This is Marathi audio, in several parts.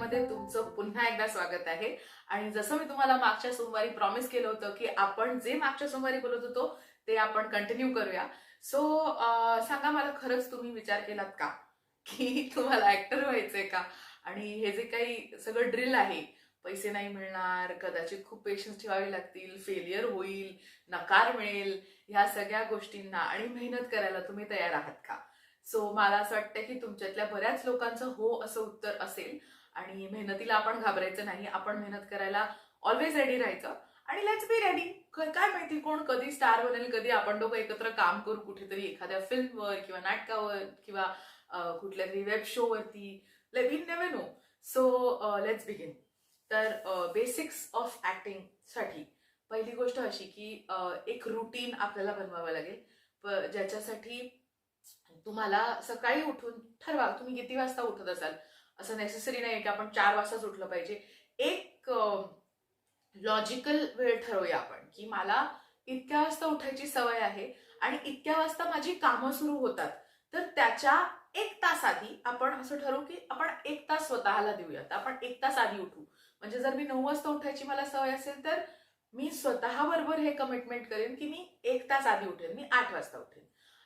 मध्ये तुमचं पुन्हा एकदा स्वागत आहे. आणि जसं मी तुम्हाला मागच्या सोमवारी प्रॉमिस केलं होतं की आपण जे मागच्या सोमवारी बोलत होतो ते आपण कंटिन्यू करूया. सो सांगा मला, खरंच तुम्ही विचार केलात का की तुम्हाला ऍक्टर व्हायचंय का? आणि हे जे काही सगळं ड्रिल आहे, पैसे नाही मिळणार, कदाचित खूप पेशन्स ठेवावे लागतील, फेलियर होईल, नकार मिळेल, ह्या सगळ्या गोष्टींना आणि मेहनत करायला तुम्ही तयार आहात का? सो मला असं वाटतं की तुमच्यातल्या बऱ्याच लोकांचं हो असं उत्तर असेल. आणि मेहनतीला आपण घाबरायचं नाही, आपण मेहनत करायला ऑलवेज रेडी राहायचं. आणि लेट्स बी रेडी. काय माहिती कोण कधी स्टार बनेल, कधी आपण दोघं एकत्र काम करू कुठेतरी एखाद्या फिल्मवर किंवा नाटकावर किंवा कुठल्या तरी वेब शो वरती. We never know. So let's begin. तर बेसिक्स ऑफ ऍक्टिंग साठी पहिली गोष्ट अशी की एक रुटीन आपल्याला बनवावं लागेल, ज्याच्यासाठी तुम्हाला सकाळी उठून ठरवा तुम्ही किती वाजता उठत असाल. असं नेसेसरी नाही की आपण 4 वाजताच उठलं पाहिजे. एक लॉजिकल वेळ ठरवूया आपण की मला इतक्या वाजता उठायची सवय आहे आणि इतक्या वाजता माझी कामं सुरू होतात. तर त्याच्या 1 तास आधी आपण असं ठरवू की आपण 1 तास स्वतःला देऊयात, आपण 1 तास आधी उठू. म्हणजे जर मी 9 वाजता उठायची मला सवय असेल तर मी स्वतःबरोबर हे कमिटमेंट करेन की मी 1 तास आधी उठेन, मी 8 वाजता उठेन.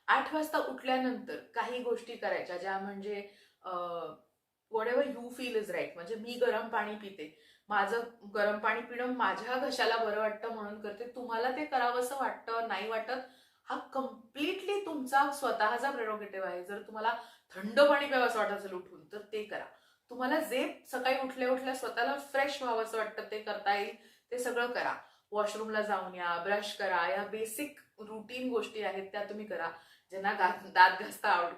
8 वाजता उठल्यानंतर काही गोष्टी करायच्या ज्या म्हणजे whatever you feel is right. म्हणजे मी गरम पाणी पिते, माझं गरम पाणी पिणं माझ्या घशाला बरं वाटतं म्हणून करते. तुम्हाला ते करावंसं वाटतं नाही वाटत, हा कम्प्लिटली तुमचा स्वतःचा प्रेरोगेटिव्ह आहे. जर तुम्हाला थंड पाणी प्यावंसं वाटत असेल उठून तर ते करा. तुम्हाला जे सकाळी उठल्या उठल्या स्वतःला फ्रेश व्हावंसं वाटतं ते करता येईल ते सगळं करा. वॉशरूमला जाऊन या, ब्रश करा, या बेसिक रुटीन गोष्टी आहेत त्या तुम्ही करा. ज्यांना दात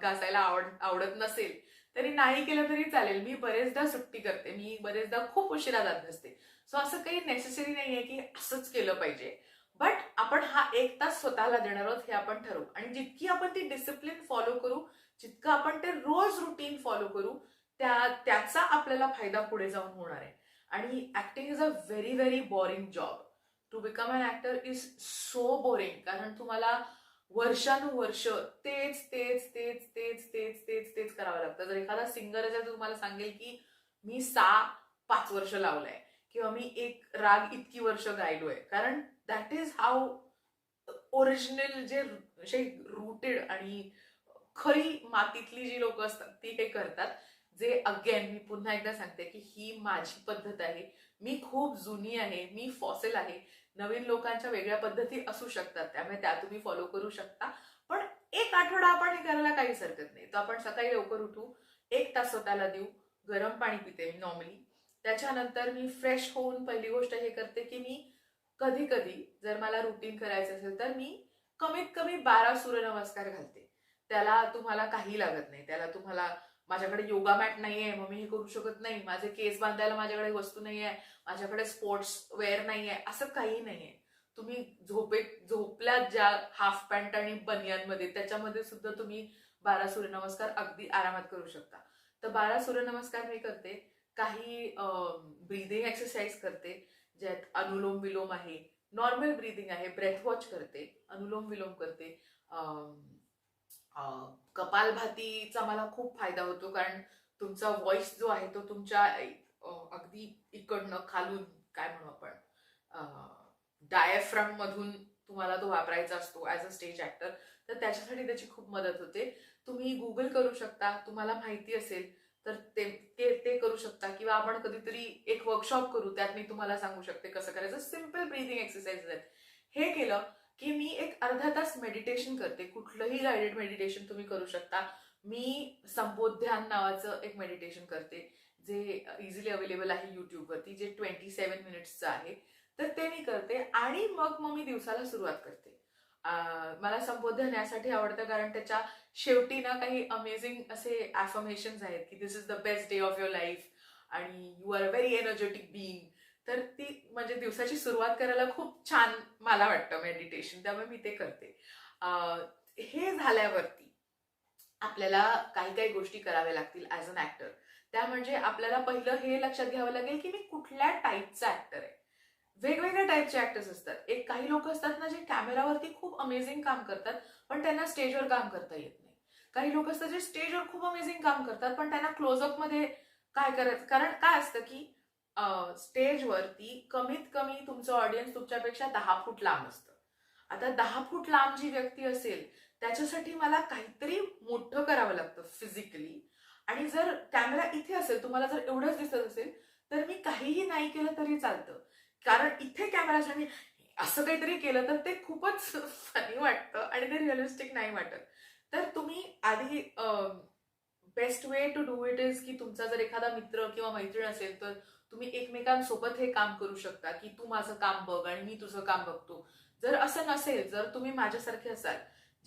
घासायला आवडत नसेल तरी नाही केलं तरी चालेल. मी बरेचदा सुट्टी करते, मी बरेचदा खूप उशिरा दात घासते. सो असं काही नेसेसरी नाहीये की असंच केलं पाहिजे. बट आपण हा 1 तास स्वतःला देणार आहोत हे आपण ठरवू. आणि जितकी आपण ती डिसिप्लिन फॉलो करू, जितकं आपण ते रोज रुटीन फॉलो करू, त्याचा आपल्याला फायदा पुढे जाऊन होणार आहे. आणि acting is a very very boring job. To become an actor is so boring. कारण तुम्हाला वर्षानुवर्ष तेच तेच तेच तेच तेच तेच तेच करावं लागतं. जर एखादा सिंगर असेल तर तुम्हाला सांगेल की मी 5 वर्ष लावलंय किंवा मी एक राग इतकी वर्ष गायलोय. कारण दॅट इज हाऊ ओरिजिनल जे रूटेड आणि खरी मातीतली जी लोक असतात ती हे करतात. जे अगेन मी पुन्हा एकदा सांगते की ही माझी पद्धत आहे, मी खूप जुनी आहे, मी फॉसेल आहे. नवीन लोकांच्या वेगळ्या पद्धती असू शकतात, त्यामुळे त्या तुम्ही फॉलो करू शकता. पण एक आठवडा आपण हे करायला काहीच हरकत नाही. तर आपण सकाळी लवकर उठू, 1 तास स्वतःला देऊ. गरम पाणी पिते मी नॉर्मली. त्याच्यानंतर मी फ्रेश होऊन पहिली गोष्ट हे करते की मी कधी कधी जर मला रुटीन करायचं असेल तर मी कमीत कमी 12 सूर्यनमस्कार घालते. त्याला तुम्हाला काही लागत नाही. त्याला तुम्हाला माझ्याकडे योगा मॅट नाहीये मग मी हे करू शकत नाही, माझे केस बांधायला माझ्याकडे वस्तू नाहीये, माझ्याकडे स्पोर्ट्स वेअर नाहीये, असं काही नाहीये. तुम्ही झोपल्यात ज्या हाफ पॅन्ट आणि बनियानमध्ये त्याच्यामध्ये सुद्धा तुम्ही 12 सूर्यनमस्कार अगदी आरामात करू शकता. तर 12 सूर्यनमस्कार मी करते. काही ब्रीदिंग एक्सरसाइज करते, ज्यात अनुलोम विलोम आहे, नॉर्मल ब्रीदिंग आहे, ब्रेथ वॉच करते, अनुलोम विलोम करते. कपालभातीचा मला खूप फायदा होतो. कारण तुमचा व्हॉइस जो आहे तो तुमच्या अगदी इकडनं खालून काय म्हणू आपण डायफ्राम मधून तुम्हाला तो वापरायचा असतो ऍज अ स्टेज ऍक्टर. तर त्याच्यासाठी त्याची खूप मदत होते. तुम्ही गुगल करू शकता, तुम्हाला माहिती असेल तर ते ते ते करू शकता. किंवा आपण कधीतरी एक वर्कशॉप करू, त्यात मी तुम्हाला सांगू शकते कसं करायचं. सिम्पल ब्रीदिंग एक्सरसाइज आहेत. हे केलं की मी एक अर्धा तास मेडिटेशन करते. कुठलंही गायडेड मेडिटेशन तुम्ही करू शकता. मी संबोध्यान नावाचं एक मेडिटेशन करते जे इझिली अवेलेबल आहे युट्यूबवरती, जे 27 मिनिट्सचं आहे. तर ते मी करते आणि मग मी दिवसाला सुरुवात करते. मला संबोधन यासाठी आवडतं कारण त्याच्या शेवटी ना काही अमेझिंग असे ॲफर्मेशन्स आहेत की this is the best day of your life आणि you are a very energetic being. तर ती म्हणजे दिवसाची सुरुवात करायला खूप छान मला वाटतं मेडिटेशन, त्यामुळे मी ते करते. हे झाल्यावरती आपल्याला काही काही गोष्टी कराव्या लागतील ऍज अन ऍक्टर. त्या म्हणजे आपल्याला पहिलं हे लक्षात घ्यावं लागेल की मी कुठल्या टाईपचा ऍक्टर आहे. वेगवेगळ्या टाईपचे ऍक्टर्स असतात. एक काही लोक असतात ना जे कॅमेरावरती खूप अमेझिंग काम करतात पण त्यांना स्टेजवर काम करता येत नाही. काही लोक असतात जे स्टेजवर खूप अमेझिंग काम करतात पण त्यांना क्लोजअप मध्ये काय करायचं, कारण काय असतं की स्टेजवरती कमीत कमी तुमचं ऑडियन्स तुमच्यापेक्षा 10 फूट लांब असतं. आता 10 फूट लांब जी व्यक्ती असेल त्याच्यासाठी मला काहीतरी मोठं करावं लागतं फिजिकली. आणि जर कॅमेरा इथे असेल, तुम्हाला जर एवढंच दिसत असेल, तर मी काहीही नाही केलं तरी चालतं. कारण इथे कॅमेराच्या मी असं काहीतरी केलं तर ते खूपच फनी वाटतं आणि ते रिअलिस्टिक नाही वाटत. तर तुम्ही आधी best way to do it is की तुमचा जर एखादा मित्र किंवा मैत्रीण असेल तर तुम्ही एकमेकांसोबत हे काम करू शकता की तू माझं काम बघ आणि मी तुझं काम बघतो. जर असं नसेल, जर तुम्ही माझ्यासारखे असाल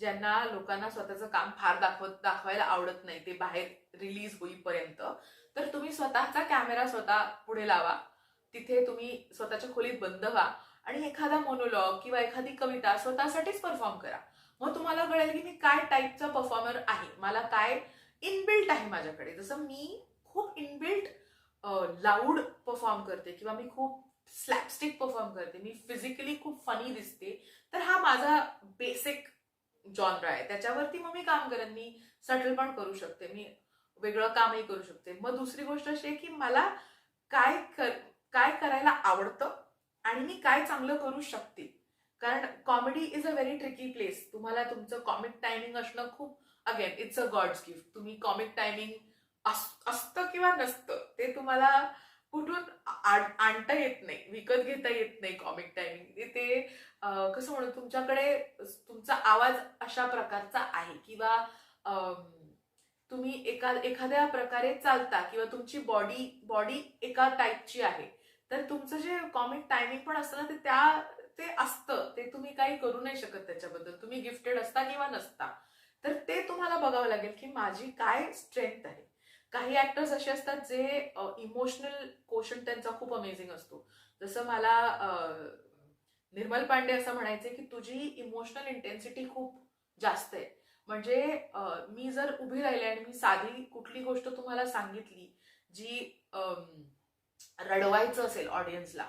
ज्यांना लोकांना स्वतःचं काम फार दाखवायला आवडत नाही ते बाहेर रिलीज होईपर्यंत, तर तुम्ही स्वतःचा कॅमेरा स्वतः पुढे लावा. तिथे तुम्ही स्वतःच्या खोलीत बंद व्हा आणि एखादा मोनोलॉग किंवा एखादी कविता स्वतःसाठीच परफॉर्म करा. मग तुम्हाला कळेल की मी काय टाईपचा परफॉर्मर आहे, मला काय इनबिल्ट आहे माझ्याकडे. जसं मी खूप इनबिल्ट लाऊड परफॉर्म करते किंवा मी खूप स्लॅपस्टिक परफॉर्म करते, मी फिजिकली खूप फनी दिसते, तर हा माझा बेसिक जॉनर आहे. त्याच्यावरती मग मी काम करेन. मी सटल पण करू शकते, मी वेगळं कामही करू शकते. मग दुसरी गोष्ट अशी आहे की मला काय काय करायला आवडतं आणि मी काय चांगलं करू शकते. कारण comedy is a very tricky place. तुम्हाला तुमचं कॉमिक टायमिंग असणं खूप, again it's a God's gift. तुम्ही कॉमिक टायमिंग असतं किंवा नसतं ते तुम्हाला कुठून आणता येत नाही, विकत घेता येत नाही कॉमिक टायमिंग. ते कसं म्हणू, तुमच्याकडे तुमचा आवाज अशा प्रकारचा आहे किंवा तुम्ही एखाद्या प्रकारे चालता किंवा तुमची बॉडी बॉडी एका टाईपची आहे, तर तुमचं जे कॉमिक टायमिंग पण असतं ना ते असतं. ते तुम्ही काही करू नाही शकत त्याच्याबद्दल. तुम्ही गिफ्टेड असता किंवा नसता. तर ते तुम्हाला बघावं लागेल की माझी काय स्ट्रेंथ आहे. काही ऍक्टर्स असे असतात जे इमोशनल कोशंट त्यांचा खूप अमेझिंग असतो. जसं मला निर्मल पांडे असं म्हणायचे की तुझी इमोशनल इंटेन्सिटी खूप जास्त आहे. म्हणजे मी जर उभी राहिले आणि मी साधी कुठली गोष्ट तुम्हाला सांगितली जी रडवायचं असेल ऑडियन्सला,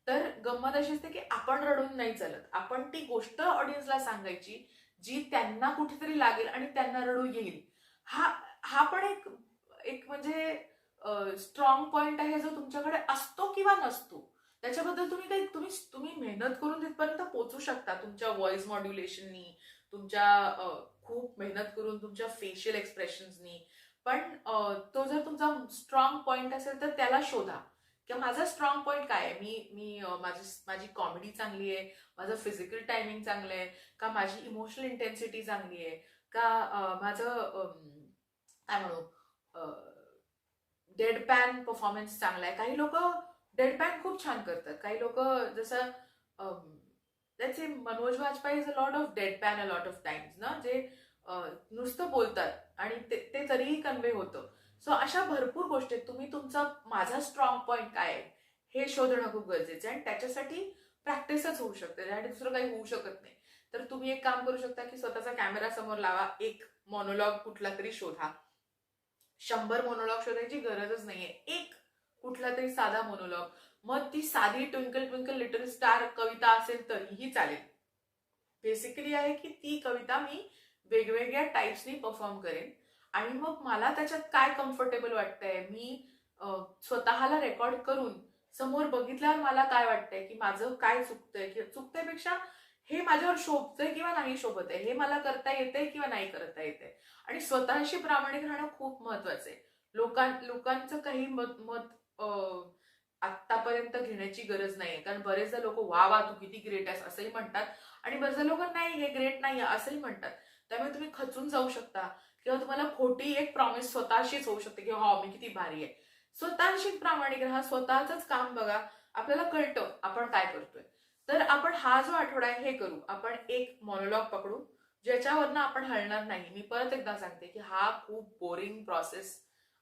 तर गंमत अशी असते की आपण रडून नाही चालत. आपण ती गोष्ट ऑडियन्सला सांगायची जी त्यांना कुठेतरी लागेल आणि त्यांना रडू येईल. हा हा पण एक एक म्हणजे स्ट्रॉंग पॉइंट आहे जो तुमच्याकडे असतो किंवा नसतो. त्याच्याबद्दल तुम्ही काही तुम्ही मेहनत करून तिथपर्यंत पोहोचू शकता तुमच्या व्हॉइस मॉड्युलेशननी, तुमच्या खूप मेहनत करून तुमच्या फेशियल एक्सप्रेशन्सनी. पण तो जर तुमचा स्ट्रॉंग पॉइंट असेल तर त्याला शोधा की माझा स्ट्रॉंग पॉइंट काय आहे. मी मी माझी कॉमेडी चांगली आहे, माझं फिजिकल टायमिंग चांगलं आहे, का माझी इमोशनल इंटेन्सिटी चांगली आहे, का माझं काय म्हणू डेडपॅन परफॉर्मन्स चांगला आहे. काही लोक डेडपॅन खूप छान करतात. काही लोक जसं let's say Manoj Vajpayee is a lot of deadpan a lot of times ना, जे नुसतं बोलतात आणि ते तरीही कन्वे होतं. सो अशा भरपूर गोष्टी आहेत. तुम्ही तुमचा माझा स्ट्रॉंग पॉइंट काय आहे हे शोधणं खूप गरजेचं आहे आणि त्याच्यासाठी प्रॅक्टिसच होऊ शकते आणि दुसरं काही होऊ शकत नाही. तर तुम्ही एक काम करू शकता की स्वतःचा कॅमेरा समोर लावा, एक मोनोलॉग कुठला तरी शोधा. 100 मोनोलॉग शोधायची गरजच नाहीये, एक कुठला तरी साधा मोनोलॉग. मग ती साधी ट्विंकल ट्विंकल लिटल स्टार कविता असेल तरीही चालेल. बेसिकली आहे की ती कविता मी वेगवेगळ्या टाईप्सनी परफॉर्म करेन आणि मग मला त्याच्यात काय कम्फर्टेबल वाटतंय, मी स्वतःला रेकॉर्ड करून समोर बघितल्यावर मला काय वाटतंय की माझं काय चुकतंय किंवा चुकतेपेक्षा हे माझ्यावर शोभतंय किंवा नाही शोभत आहे, हे मला करता येतंय किंवा नाही करता येतंय. आणि स्वतःशी प्रामाणिक राहणं खूप महत्वाचं आहे. लोकांचं काही मत मत आतापर्यंत घेण्याची गरज नाहीये. कारण बरेचदा लोक वा वा तू किती ग्रेट आहेस असंही म्हणतात आणि बरेचदा लोक नाही हे ग्रेट नाही असंही म्हणतात. त्यामुळे तुम्ही खचून जाऊ शकता किंवा तुम्हाला खोटी एक प्रॉमिस स्वतःशीच होऊ शकते की हो मी किती भारी आहे. स्वतःशी प्रामाणिक राहा, स्वतःच काम बघा, आपल्याला कळतं आपण काय करतोय. तर आपण हा जो आठवडा आहे हे करू. आपण एक मोनोलॉग पकडू ज्याच्यावरनं आपण हलणार नाही. मी परत एकदा सांगते की हा खूप बोरिंग प्रोसेस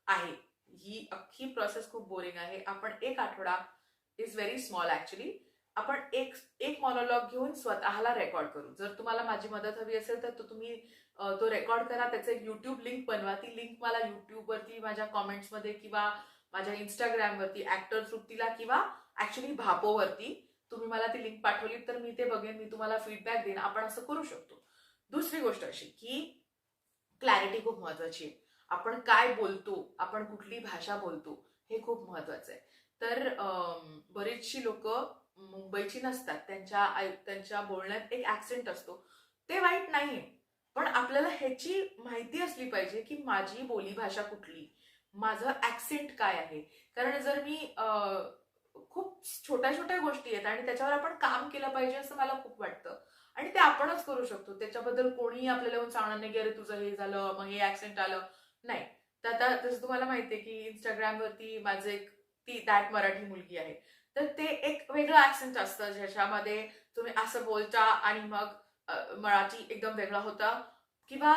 आहे. ही अख्खी प्रोसेस खूप बोरिंग आहे. आपण एक आठवडा इज व्हेरी स्मॉल ऍक्च्युली. आपण एक एक मोनोलॉग घेऊन स्वतःला रेकॉर्ड करू. जर तुम्हाला माझी मदत हवी असेल तर तुम्ही तो रेकॉर्ड करा, त्याचं एक युट्यूब लिंक बनवा. ती लिंक मला युट्यूबवरती माझ्या कॉमेंट्समध्ये किंवा माझ्या इंस्टाग्रामवरती ऍक्टर तृप्तीला किंवा ऍक्च्युली भापोवरती तुम्ही मला ती लिंक पाठवली तर मी ते बघेन, मी तुम्हाला फीडबॅक देईन. आपण असं करू शकतो. दुसरी गोष्ट अशी की क्लॅरिटी खूप महत्वाची आहे. आपण काय बोलतो, आपण कुठली भाषा बोलतो, हे खूप महत्वाचं आहे. तर बरीचशी लोक मुंबईची नसतात, त्यांच्या बोलण्यात एक ऍक्सेंट असतो, ते वाईट नाहीये. पण आपल्याला ह्याची माहिती असली पाहिजे की माझी बोलीभाषा कुठली, माझं ऍक्सेंट काय आहे. कारण जर मी खूप छोट्या छोट्या गोष्टी आहेत आणि त्याच्यावर आपण काम केलं पाहिजे असं मला खूप वाटतं. आणि ते आपणच करू शकतो, त्याच्याबद्दल कोणीही आपल्याला येऊन सांगणार नाही की अरे तुझं हे झालं मग हे ऍक्सेंट आलं. नाही. तर आता जसं तुम्हाला माहितीये की इंस्टाग्रामवरती माझं एक ती दॅट मराठी मुलगी आहे, तर ते एक वेगळं ऍक्सेंट असतं ज्याच्यामध्ये तुम्ही असं बोलता आणि मग मराठी एकदम वेगळा होता. किंवा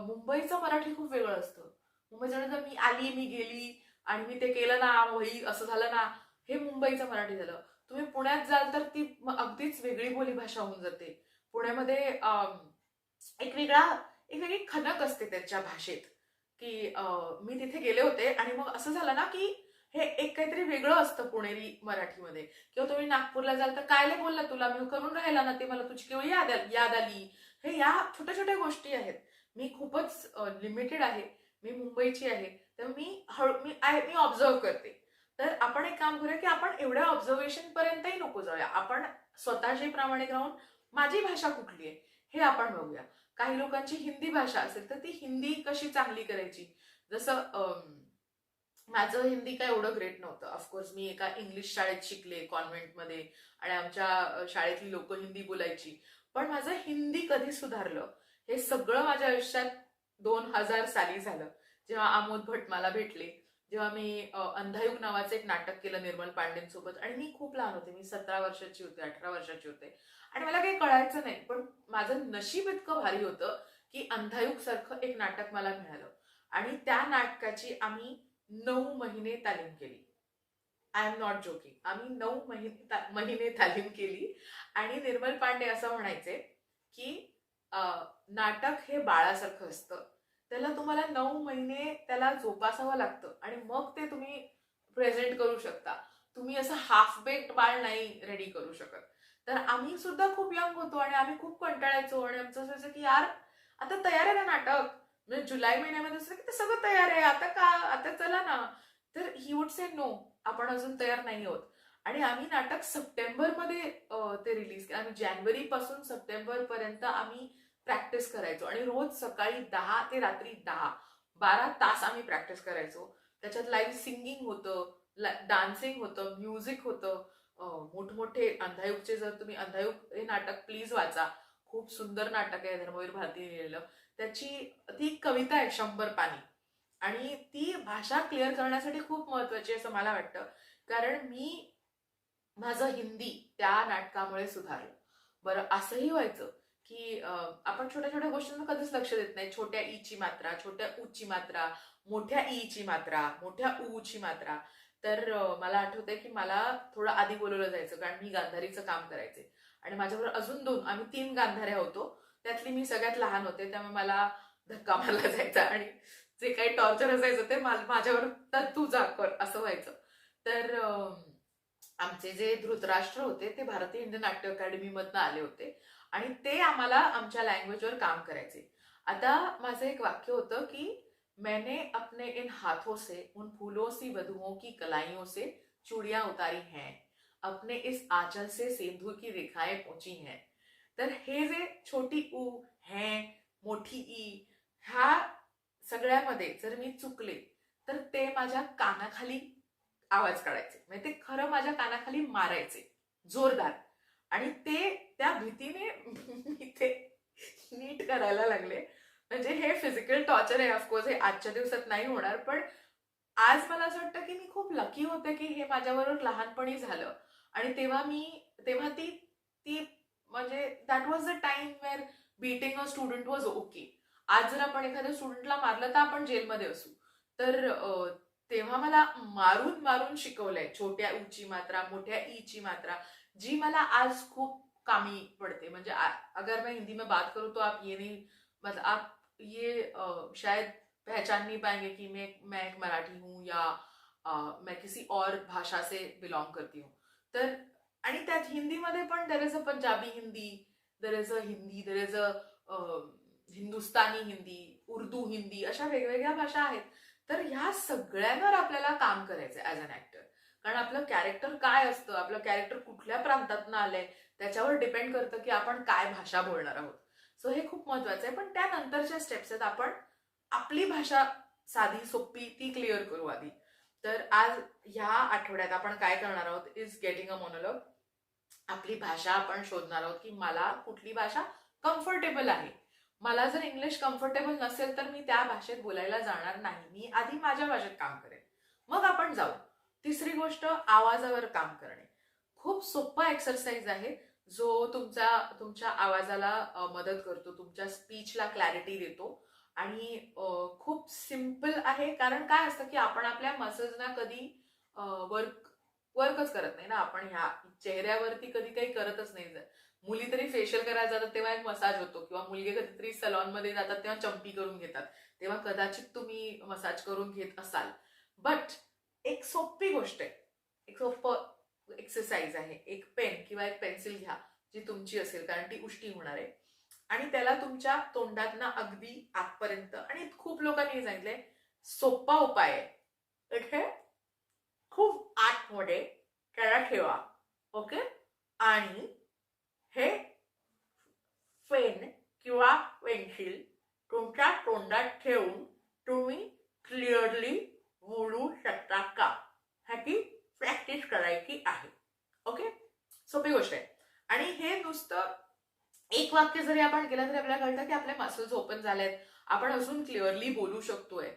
मुंबईचं मराठी खूप वेगळं असतं. मुंबईचं जर मी आली मी गेली आणि मी ते केलं ना वही असं झालं ना, हे मुंबईचं मराठी झालं. तुम्ही पुण्यात जाल तर ती अगदीच वेगळी बोली भाषा होऊन जाते. पुण्यामध्ये एक वेगळा एक वेगळी खनक असते त्यांच्या भाषेत. की मी तिथे गेले होते आणि मग असं झालं ना की हे एक काहीतरी वेगळं असतं पुणेरी मराठीमध्ये. किंवा तुम्ही नागपूरला जाल तर कायले बोलला तुला मी करून राहिला ना ते, मला तुझी केवढी याद आली. हे या छोट्या छोट्या गोष्टी आहेत. मी खूपच लिमिटेड आहे, मी मुंबईची आहे, तर मी ऑब्झर्व करते. तर आपण एक काम करूया की आपण एवढ्या ऑब्झर्वेशन पर्यंतही नको जाऊया. आपण स्वतःशी प्रामाणिक राहून माझी भाषा कुठली आहे हे आपण बघूया. काही लोकांची हिंदी भाषा असेल तर ती हिंदी कशी चांगली करायची. जसं माझं हिंदी काय एवढं ग्रेट नव्हतं. ऑफकोर्स मी एका इंग्लिश शाळेत शिकले कॉन्व्हेंटमध्ये आणि आमच्या शाळेतली लोक हिंदी बोलायची. पण माझं हिंदी कधी सुधारलं हे सगळं माझ्या आयुष्यात 2000 साली झालं, जेव्हा आमोद भट मला भेटले. जेव्हा मी अंधायुग नावाचं एक नाटक केलं निर्मल पांडेंसोबत आणि मी खूप लहान होते, मी 17 वर्षाची होते, 18 वर्षाची होते आणि मला काही कळायचं नाही. पण माझं नशीब इतकं भारी होतं की अंधायुग सारखं एक नाटक मला मिळालं आणि त्या नाटकाची आम्ही 9 महिने तालीम केली. I am not joking. आम्ही 9 महिने तालीम केली आणि निर्मल पांडे असं म्हणायचे की नाटक हे बाळासारखं असतं, त्याला तुम्हाला 9 महिने त्याला जोपासावं लागतं आणि मग ते तुम्ही प्रेझेंट करू शकता. तुम्ही असं हाफ बेक्ड बाळ नाही रेडी करू शकत. तर आम्ही सुद्धा खूप यंग होतो आणि आम्ही खूप कंटाळायचो आणि आमचं असायचं की यार आता तयार आहे ना नाटक, म्हणजे जुलै महिन्यामध्ये असं की ते सगळं तयार आहे, आता का, आता चला ना. तर ही वुड से नो, आपण अजून तयार नाही आहोत. आणि आम्ही नाटक सप्टेंबरमध्ये ते रिलीज केलं. आम्ही जानेवारी पासून सप्टेंबर पर्यंत आम्ही प्रॅक्टिस करायचो आणि रोज सकाळी 10 ते रात्री 10 12 तास आम्ही प्रॅक्टिस करायचो. त्याच्यात लाईव्ह सिंगिंग होतं, डान्सिंग होतं, म्युझिक होतं. मोठमोठे अंधायुगचे, जर तुम्ही अंधायुग हे नाटक प्लीज वाचा, खूप सुंदर नाटक आहे, धर्मवीर भारतीने लिहिलेलं. त्याची ती कविता आहे 100 पानी आणि ती भाषा क्लिअर करण्यासाठी खूप महत्वाची असं मला वाटतं. कारण माझं हिंदी त्या नाटकामुळे सुधारलं. बरं, असंही व्हायचं की आपण छोट्या छोट्या गोष्टींना कधीच लक्ष देत नाही. छोट्या ई ची मात्रा, छोट्या ऊ ची मात्रा, मोठ्या ई ची मात्रा, मोठ्या ऊ ची मात्रा. तर मला आठवतंय की मला थोडं आधी बोलवलं जायचं कारण मी गांधारीचं काम करायचे आणि माझ्याबरोबर अजून 2 आम्ही 3 गांधाऱ्या होतो. त्यातली मी सगळ्यात लहान होते, त्यामुळे मला धक्का मारला जायचा आणि जे काही टॉर्चर असायचं ते माझ्यावर तर तू जा कर असं व्हायचं. तर आमचे जे धृतराष्ट्र होते ते भारतीय हिंदी नाट्य अकॅडमी मधनं आले होते आणि ते आम्हाला आमच्या लँग्वेजवर काम करायचे. आता माझं एक वाक्य होतं की मैंने अपने इन हाथों से उन फूलों सी वधुओं की कलाइयों से चूड़ियां उतारी हैं, अपने इस आंचल से सिंधू की रेखाएं पोंची हैं. तर हे जे छोटी ऊ है, मोठी ई, ह्या सगळ्यामध्ये जर मी चुकले तर ते माझ्या कानाखाली आवाज काढायचे, म्हणजे ते खरं माझ्या कानाखाली मारायचे जोरदार. आणि ते त्या भीतीने मी ते नीट करायला लागले. म्हणजे हे फिजिकल टॉर्चर आहे, ऑफकोर्स हे आजच्या दिवसात नाही होणार, पण आज मला असं वाटतं की मी खूप लकी होते की हे माझ्याबरोबर लहानपणी झालं. आणि तेव्हा ती ती म्हणजे that was the time where beating a student was okay. आज जर आपण एखाद्या स्टुडंटला मारलं तर आपण जेलमध्ये असू. तर तेव्हा मला मारून मारून शिकवलंय छोट्या ऊची मात्रा, मोठ्या ई ची मात्रा, जी मला आज खूप कामी पड़ते. म्हणजे अगर मैं हिंदी में बात करूं तो आप ये नहीं, मतलब आप ये शायद पहचान नहीं पाएंगे कि मैं एक मराठी हूँ या मैं किसी और भाषा से बिलोंग करती हूँ. तर आणि त्यात हिंदीमध्ये पण there is a Punjabi Hindi, there is a Hindi, there is a Hindustani Hindi, Urdu, Hindi अशा वेगवेगळ्या भाषा आहेत. तर ह्या सगळ्यांवर आपल्याला काम करायचंय ऍज अन ऍक्टर. कारण आपलं कॅरेक्टर काय असतं, आपलं कॅरेक्टर कुठल्या प्रांतातनं आलंय त्याच्यावर डिपेंड करतं की आपण काय भाषा बोलणार आहोत. सो हे खूप महत्वाचं आहे. पण त्यानंतरच्या स्टेप्स आहेत, आपण आपली भाषा साधी सोपी ती क्लिअर करू आधी. तर आज ह्या आठवड्यात आपण काय करणार आहोत इज गेटिंग अ मोनोलॉग. आपली भाषा आपण शोधणार आहोत की मला कुठली भाषा कम्फर्टेबल आहे. मला जर इंग्लिश कम्फर्टेबल नसेल तर मी त्या भाषेत बोलायला जाणार नाही, मी आधी माझ्या भाषेत काम करेन, मग आपण जाऊ. तिसरी गोष्ट आवाजावर काम करणे. खूप सोपा एक्सरसाइज आहे जो तुमच्या आवाजाला मदत करतो, तुमच्या स्पीचला क्लॅरिटी देतो. आणि खूप सिम्पल आहे. कारण काय असतं की आपण आपल्या मसल्सना कधी वर्कच करत नाही ना. आपण ह्या चेहऱ्यावरती कधी काही करतच नाही. मुली तरी फेशियल करायला जातात तेव्हा एक मसाज होतो, किंवा मुलगे कधीतरी सलॉन मध्ये जातात तेव्हा चंपी करून घेतात, तेव्हा कदाचित तुम्ही मसाज करून घेत असाल. बट एक सोपी गोष्ट आहे, एक सोपं एक्सरसाइज आहे. एक पेन किंवा एक पेन्सिल घ्या जी तुमची असेल, कारण ती उष्टी होणार आहे, आणि त्याला तुमच्या तोंडातना अगदी आतपर्यंत, आणि खूप लोकांनी सांगितलंय सोपा उपाय आहे, इथे खूप आतमध्ये त्याला ठेवा. ओके. आणि हे पेन किंवा पेन्सिल तुमच्या तोंडात ठेवून तुम्ही क्लिअरली बोलू शकता का, ह्याची प्रॅक्टिस करायची आहे. ओके. सोपी गोष्ट आहे. आणि हे नुसतं एक वाक्य जरी आपण केलं तरी आपल्याला कळतं की आपले मसल्स ओपन झालेत, आपण अजून क्लिअरली बोलू शकतोय.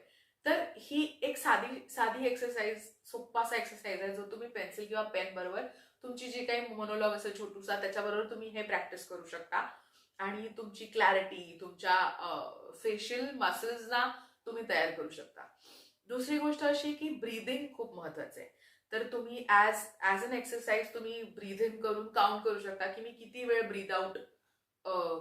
तर ही एक साधी एक्सरसाइज, सोपासा एक्सरसाइज आहे जो तुम्ही पेन्सिल किंवा पेन बरोबर तुमची जी काही मोनोलॉग असेल छोटूसा त्याच्याबरोबर तुम्ही हे प्रॅक्टिस करू शकता. आणि तुमची क्लॅरिटी, तुमच्या फेशियल मसल्सना तुम्ही तयार करू शकता. दुसरी गोष्ट अशी की ब्रीदिंग खूप महत्वाचं आहे. तर तुम्ही ऍज अन एक्सरसाइज तुम्ही ब्रीद इन करून काउंट करू शकता की मी किती वेळ ब्रीद आउट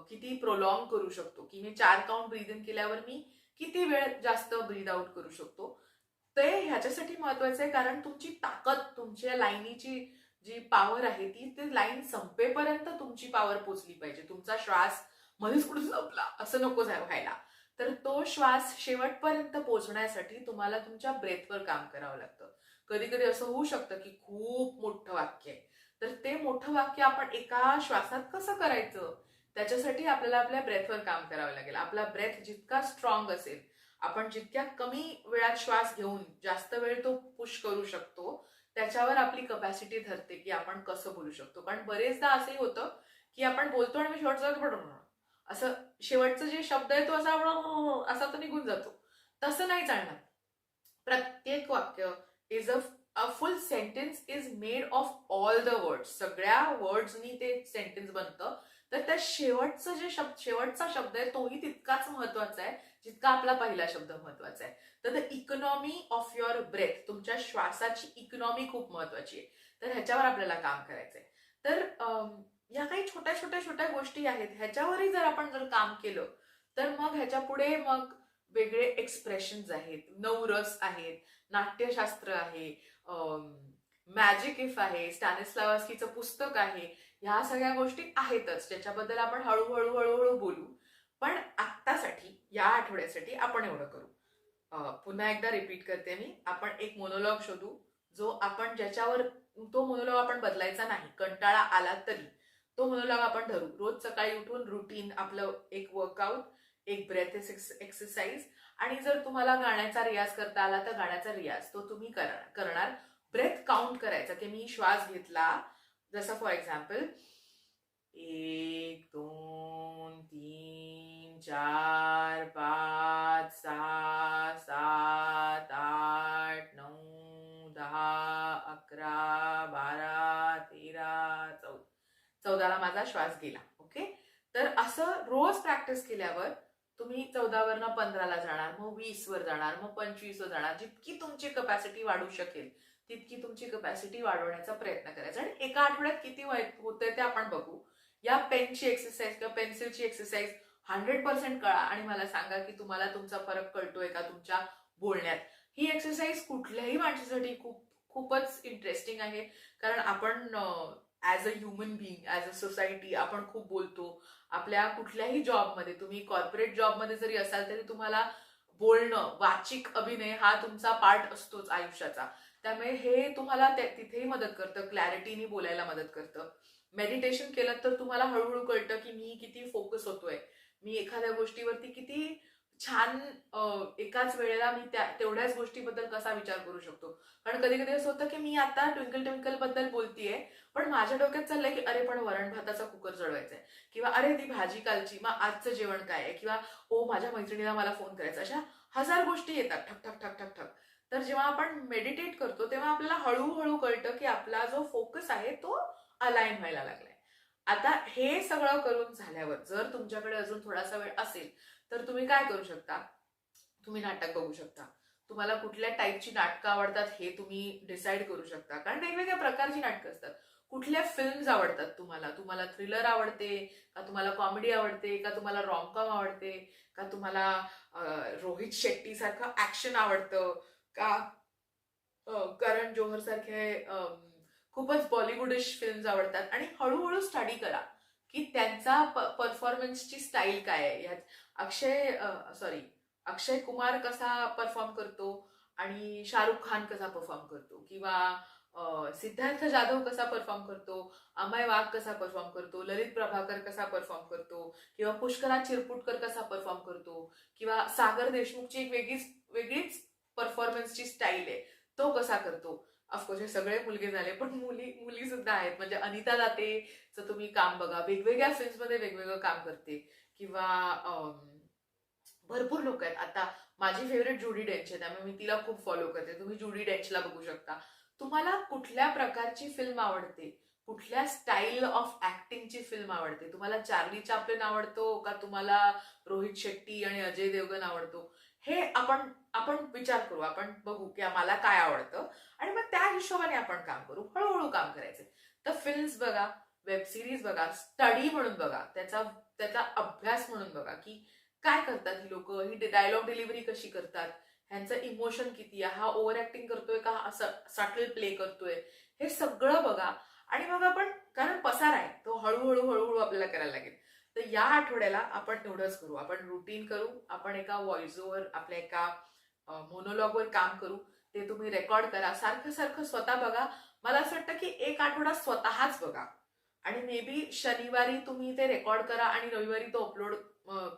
किती प्रोलॉंग करू शकतो, की मी 4 काउंट ब्रीद इन केल्यावर मी किती वेळ जास्त ब्रीद आउट करू शकतो. ते ह्याच्यासाठी महत्वाचं आहे कारण तुमची ताकद, तुमच्या लाईनीची जी पॉवर आहे ती लाईन संपेपर्यंत तुमची पॉवर पोचली पाहिजे. तुमचा श्वास मध्येच कुठे संपला असं नको व्हायला. तर तो श्वास शेवटपर्यंत पोहोचण्यासाठी तुम्हाला तुमच्या ब्रेथवर काम करावं लागतं. कधी कधी असं होऊ शकतं की खूप मोठं वाक्य आहे, तर ते मोठं वाक्य आपण एका श्वासात कसं करायचं, त्याच्यासाठी आपल्याला आपल्या ब्रेथवर काम करावं लागेल. आपला ब्रेथ जितका स्ट्रॉंग असेल, आपण जितक्या कमी वेळात श्वास घेऊन जास्त वेळ तो पुश करू शकतो, त्याच्यावर आपली कपॅसिटी ठरते की आपण कसं बोलू शकतो. कारण बरेचदा असंही होतं की आपण बोलतो आणि शेवटचं असं शेवटचं जे शब्द आहे तो असा तो निघून जातो. तसं नाही चालणार. प्रत्येक वाक्य is a full sentence is made of all the words. सगळ्या वर्ड्सनी ते सेंटेन्स बनतं. तर त्या शेवटचा शब्द आहे तोही तितकाच महत्वाचा आहे जितका आपला पहिला शब्द महत्वाचा आहे. तर the economy of your breath, तुमच्या श्वासाची इकॉनॉमी खूप महत्वाची आहे. तर ह्याच्यावर आपल्याला काम करायचंय. तर या काही छोट्या गोष्टी आहेत, ह्याच्यावरही जर आपण काम केलं तर मग ह्याच्या पुढे मग वेगळे एक्सप्रेशन्स आहेत, नवरस आहेत, नाट्यशास्त्र आहे, मॅजिक इफ आहे, स्टॅनिस्लावस्कीचं पुस्तक आहे, ह्या सगळ्या गोष्टी आहेतच ज्याच्याबद्दल आपण हळूहळू बोलू. पण आत्तासाठी या आठवड्यासाठी आपण एवढं करू. पुन्हा एकदा रिपीट करते मी, आपण एक मोनोलॉग शोधू जो आपण ज्याच्यावर तो मोनोलॉग आपण बदलायचा नाही, कंटाळा आला तरी तो मोनोलॉग आपण धरू. रोज सकाळी उठून रुटीन आपलं एक वर्कआउट, एक ब्रेथ एक्सरसाइज, आणि जर तुम्हाला गाण्याचा रियाज करता आला तर गाण्याचा रियाज तो तुम्ही करणार. ब्रेथ काउंट करायचा की मी श्वास घेतला, जसं फॉर एक्झाम्पल 1 2 3 4 5 6 7 8 9 10 11 12 13 14, 14ला माझा श्वास गेला. ओके. तर असं रोज प्रॅक्टिस केल्यावर तुम्ही 14 वरनं 15ला जाणार, मग 20 वर जाणार, मग 25 वर जाणार. जितकी तुमची कपॅसिटी वाढू शकेल तितकी तुमची कपॅसिटी वाढवण्याचा प्रयत्न करायचा. आणि एका आठवड्यात किती होतंय ते आपण बघू. या पेनची एक्सरसाइज किंवा पेन्सिलची एक्सरसाइज 100% कळा आणि मला सांगा की तुम्हाला तुमचा फरक कळतोय का तुमच्या बोलण्यात. ही एक्सरसाइज कुठल्याही माणसासाठी खूपच इंटरेस्टिंग आहे, कारण आपण as a human being, as a society आपण खूप बोलतो. आपल्या कुठल्याही जॉबमध्ये, तुम्ही कॉर्पोरेट जॉबमध्ये जरी असाल तरी तुम्हाला बोलणं, वाचिक अभिनय हा तुमचा पार्ट असतोच आयुष्याचा. त्यामुळे हे तुम्हाला तिथेही मदत करतं, क्लॅरिटीनी बोलायला मदत करतं. मेडिटेशन केलं तर तुम्हाला हळूहळू कळतं की मी किती फोकस होतोय, मी एखाद्या गोष्टीवरती किती छान एकाच वेळेला मी तेवढ्याच गोष्टीबद्दल कसा विचार करू शकतो. कारण कधी कधी असं होतं की मी आता ट्विंकल ट्विंकल बद्दल बोलतीये, पण माझ्या डोक्यात चाललंय की अरे पण वरण भाताचा कुकर चढवायचा आहे, किंवा अरे ती भाजी कालची, मग आजचं जेवण काय आहे, किंवा ओ माझ्या मैत्रिणीला मला फोन करायचा. अशा हजार गोष्टी येतात ठक ठक ठक ठक ठक. तर जेव्हा आपण मेडिटेट करतो तेव्हा आपल्याला हळूहळू कळतं की आपला जो फोकस आहे तो अलाइन व्हायला लागलाय. आता हे सगळं करून झाल्यावर जर तुमच्याकडे अजून थोडासा वेळ असेल तर तुम्ही काय करू शकता, तुम्ही नाटक बघू शकता. तुम्हाला कुठल्या टाईपची नाटकं आवडतात हे तुम्ही डिसाईड करू शकता, कारण वेगवेगळ्या प्रकारची नाटकं असतात. कुठल्या फिल्म्स आवडतात तुम्हाला, तुम्हाला थ्रिलर आवडते का, तुम्हाला कॉमेडी आवडते का, तुम्हाला रॉमकॉम आवडते का, तुम्हाला रोहित शेट्टी सारखं ऍक्शन आवडतं का, करण जोहर सारखे खूपच बॉलिवूडिश फिल्म्स आवडतात. आणि हळूहळू स्टडी करा की त्यांचा परफॉर्मन्सची स्टाईल काय आहे. ह्यात अक्षय कुमार कसा परफॉर्म करतो आणि शाहरुख खान कसा परफॉर्म करतो, किंवा सिद्धार्थ जाधव कसा परफॉर्म करतो, अमय वाघ कसा परफॉर्म करतो, ललित प्रभाकर कसा परफॉर्म करतो, किंवा पुष्कराज चिरपुटकर कसा परफॉर्म करतो, किंवा सागर देशमुखची एक वेगळीच वेगळीच परफॉर्मन्सची स्टाईल आहे, तो कसा करतो. ऑफकोर्स हे सगळे मुलगे झाले, पण मुली मुली सुद्धा आहेत. म्हणजे अनिता दातेचं तुम्ही काम बघा, वेगवेगळ्या फिल्म्समध्ये वेगवेगळं काम करते. किंवा भरपूर लोक आहेत. आता माझी फेवरेट जुडी डेंच आहे, त्यामुळे मी तिला खूप फॉलो करते. तुम्ही जुडी डेंचला बघू शकता. तुम्हाला कुठल्या प्रकारची फिल्म आवडते, कुठल्या स्टाईल ऑफ ऍक्टिंगची फिल्म आवडते, तुम्हाला चार्ली चॅप्लिन आवडतो का तुम्हाला रोहित शेट्टी आणि अजय देवगन आवडतो, हे आपण आपण विचार करू, आपण बघू की मला काय आवडतं, आणि मग त्या हिशोबाने आपण काम करू. हळूहळू काम करायचे. तर फिल्म्स बघा, वेब सिरीज बघा, स्टडी म्हणून बघा, त्याचा त्याचा अभ्यास म्हणून बघा की काय करतात ही लोक, ही डायलॉग डिलिव्हरी कशी करतात, ह्यांचं इमोशन किती आहे, हा ओव्हर ऍक्टिंग करतोय का असं सटल प्ले करतोय, हे सगळं बघा. आणि मग आपण, कारण पसार आहे तो हळूहळू हळूहळू आपल्याला करायला लागेल. तर या आठवड्याला आपण एवढंच करू, आपण रुटीन करू, आपण एका व्हॉइस ओव्हर, आपल्या एका मोनोलॉगवर काम करू. ते तुम्ही रेकॉर्ड करा, सारखं सारखं स्वतः बघा. मला असं वाटतं की एक आठवडा स्वतःच बघा, आणि मे बी शनिवारी तुम्ही ते रेकॉर्ड करा आणि रविवारी तो अपलोड,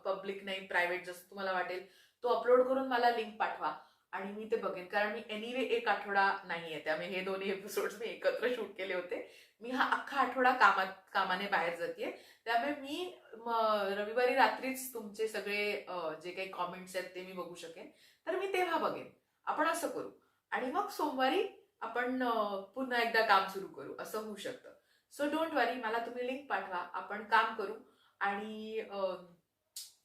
पब्लिक नाही प्रायव्हेट जसं तुम्हाला वाटेल, तो अपलोड करून मला लिंक पाठवा आणि मी ते बघेन. कारण मी एनिवे एक आठवडा नाहीये, त्यामुळे हे दोन्ही एपिसोड मी एकत्र शूट केले होते. मी हा अख्खा आठवडा कामाने बाहेर जाते, त्यामुळे मी रविवारी रात्रीच तुमचे सगळे जे काही कॉमेंट्स आहेत ते मी बघू शकेन. तर मी तेव्हा बघेन. आपण असं करू आणि मग सोमवारी आपण पुन्हा एकदा काम सुरू करू, असं होऊ शकतं. सो डोंट वरी, मला तुम्ही लिंक पाठवा, आपण काम करू आणि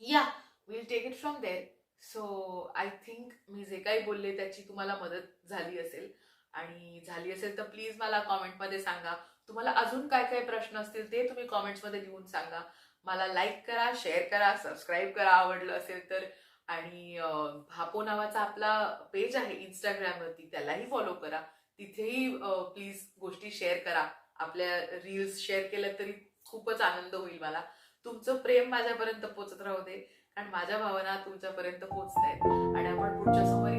या will take it from there. So I think मी जे काही बोलले त्याची तुम्हाला मदत झाली असेल, आणि झाली असेल तर प्लीज मला कॉमेंटमध्ये सांगा. तुम्हाला अजून काय काय प्रश्न असतील ते तुम्ही कॉमेंट्समध्ये लिहून सांगा. मला लाईक करा, शेअर करा, सबस्क्राईब करा आवडलं असेल तर. आणि भापो नावाचा आपला पेज आहे इंस्टाग्रामवरती, त्यालाही फॉलो करा. तिथेही प्लीज गोष्टी शेअर करा. आपल्या रील्स शेअर केल्या तरी खूपच आनंद होईल मला. तुमचं प्रेम माझ्यापर्यंत पोहोचत राहू दे, कारण माझ्या भावना तुमच्यापर्यंत पोहोचत आहेत. आणि आपण पुढच्या सोमवारी